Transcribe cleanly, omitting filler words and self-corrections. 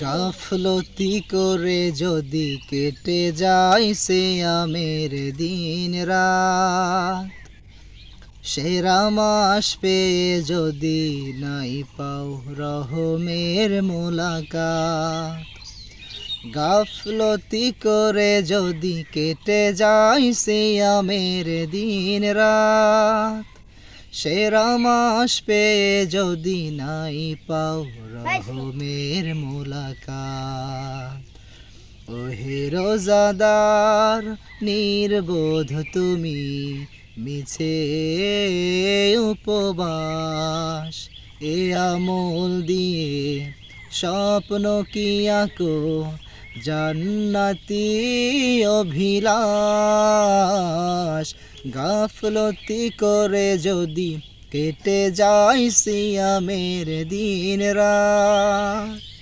গাফলতি করে যদি কেটে যায় সিয়ামের দিন রাত, সেরা মাস পেয়ে যদি নাই পাও রহমের মোলাকাত। গাফলতি করে যদি কেটে যায় সিয়ামের দিন রাত, সেরা মাস পেয়ে যদি নাই পাও রহমের মোলাকাত। ওহে রোজাদার নির্বোধ তুমি, মিছে উপবাস, এ আমল দিয়ে স্বপ্ন কি আঁকো জান্নাতি অভিলাষ। গাফলতি করে যদি কেটে যায় সিয়ামের দিন রাত।